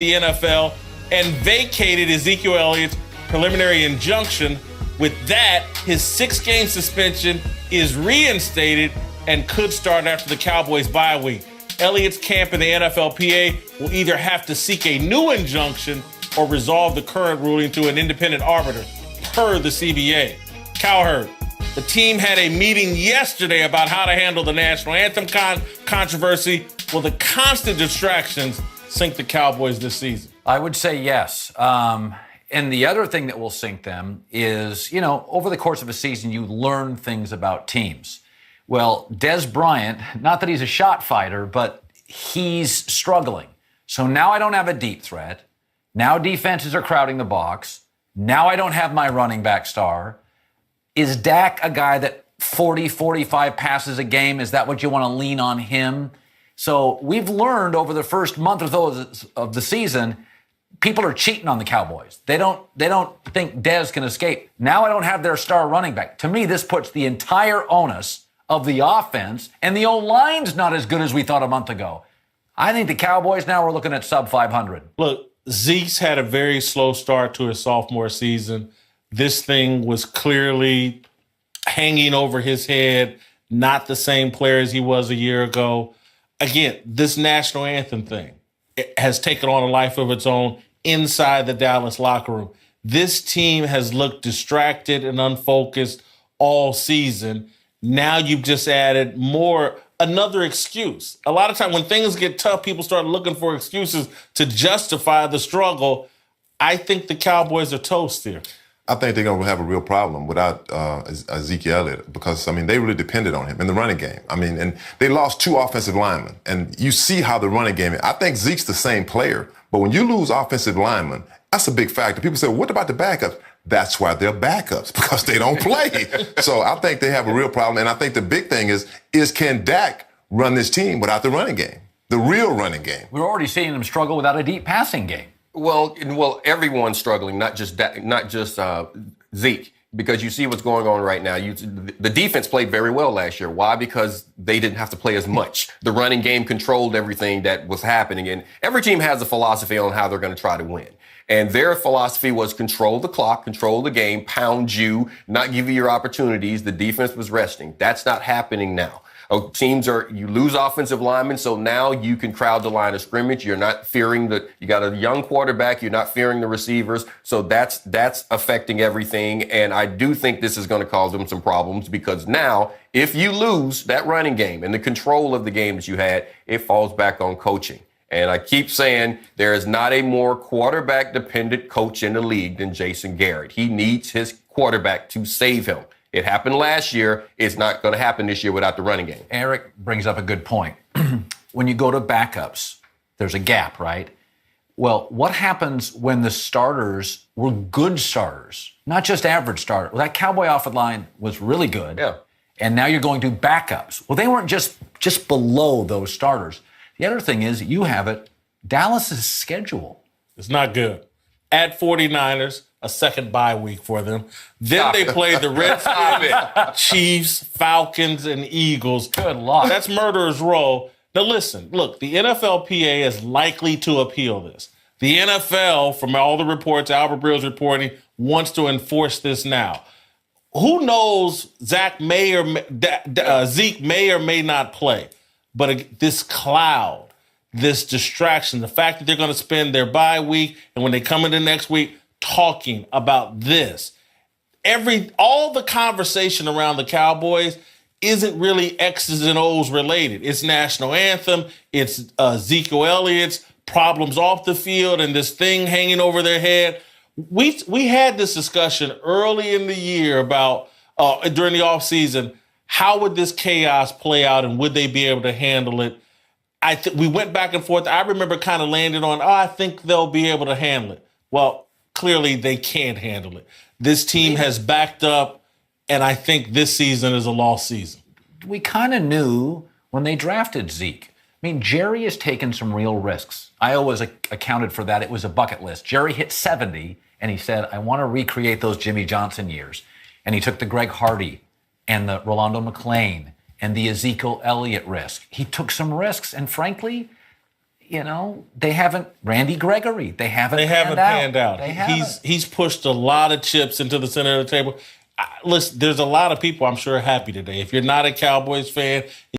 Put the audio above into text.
the NFL and vacated Ezekiel Elliott's preliminary injunction. With that, his 6-game suspension is reinstated and could start after the Cowboys' bye week. Elliott's camp in the NFLPA will either have to seek a new injunction or resolve the current ruling to an independent arbiter, per the CBA. Cowherd, the team had a meeting yesterday about how to handle the national anthem controversy. Will the constant distractions sink the Cowboys this season? I would say yes. And the other thing that will sink them is, over the course of a season, you learn things about teams. Well, Dez Bryant, not that he's a shot fighter, but he's struggling. So now I don't have a deep threat. Now defenses are crowding the box. Now I don't have my running back star. Is Dak a guy that 40, 45 passes a game? Is that what you want to lean on him? So we've learned over the first month or so of the season, people are cheating on the Cowboys. They don't think Dez can escape. Now I don't have their star running back. To me, this puts the entire onus of the offense, and the O-line's not as good as we thought a month ago. I think the Cowboys now are looking at sub 500. Look, Zeke's had a very slow start to his sophomore season. This thing was clearly hanging over his head, not the same player as he was a year ago. Again, this national anthem thing has taken on a life of its own inside the Dallas locker room. This team has looked distracted and unfocused all season. Now you've just added another excuse. A lot of times when things get tough, people start looking for excuses to justify the struggle. I think the Cowboys are toast here. I think they're going to have a real problem without Ezekiel Elliott because, they really depended on him in the running game. And they lost 2 offensive linemen. And you see how the running game is. I think Zeke's the same player. But when you lose offensive linemen, that's a big factor. People say, well, what about the backups? That's why they're backups, because they don't play. So I think they have a real problem. And I think the big thing is can Dak run this team without the running game, the real running game? We're already seeing them struggle without a deep passing game. Well, everyone's struggling, not just Zeke, because you see what's going on right now. The defense played very well last year. Why? Because they didn't have to play as much. The running game controlled everything that was happening, and every team has a philosophy on how they're going to try to win. And their philosophy was control the clock, control the game, pound you, not give you your opportunities. The defense was resting. That's not happening now. You lose offensive linemen, so now you can crowd the line of scrimmage. You're not fearing you got a young quarterback, you're not fearing the receivers. So that's affecting everything. And I do think this is going to cause them some problems because now if you lose that running game and the control of the game that you had, it falls back on coaching. And I keep saying there is not a more quarterback-dependent coach in the league than Jason Garrett. He needs his quarterback to save him. It happened last year. It's not going to happen this year without the running game. Eric brings up a good point. When you go to backups, there's a gap, right? Well, what happens when the starters were good starters, not just average starters? Well, that Cowboy offensive line was really good. Yeah. And now you're going to backups. Well, they weren't just below those starters. The other thing is you have it, Dallas's schedule. It's not good. At 49ers, a second bye week for them. Then they play the Redskins, Chiefs, Falcons, and Eagles. Good luck. That's murderer's row. Now listen, look, the NFLPA is likely to appeal this. The NFL, from all the reports, Albert Brill's reporting, wants to enforce this now. Who knows, Zeke may or may not play. But this cloud, this distraction, the fact that they're going to spend their bye week and when they come into next week talking about this, all the conversation around the Cowboys isn't really X's and O's related. It's national anthem. It's Ezekiel Elliott's problems off the field and this thing hanging over their head. We had this discussion early in the year about during the offseason. How would this chaos play out and would they be able to handle it? We went back and forth. I remember kind of landing on, I think they'll be able to handle it. Well, clearly they can't handle it. This team has backed up, and I think this season is a lost season. We kind of knew when they drafted Zeke. Jerry has taken some real risks. I always accounted for that. It was a bucket list. Jerry hit 70, and he said, I want to recreate those Jimmy Johnson years. And he took the Greg Hardy and the Rolando McClain and the Ezekiel Elliott risk. He took some risks, and frankly, they haven't. Randy Gregory, they haven't panned out. They haven't. He's pushed a lot of chips into the center of the table. Listen, there's a lot of people I'm sure happy today. If you're not a Cowboys fan,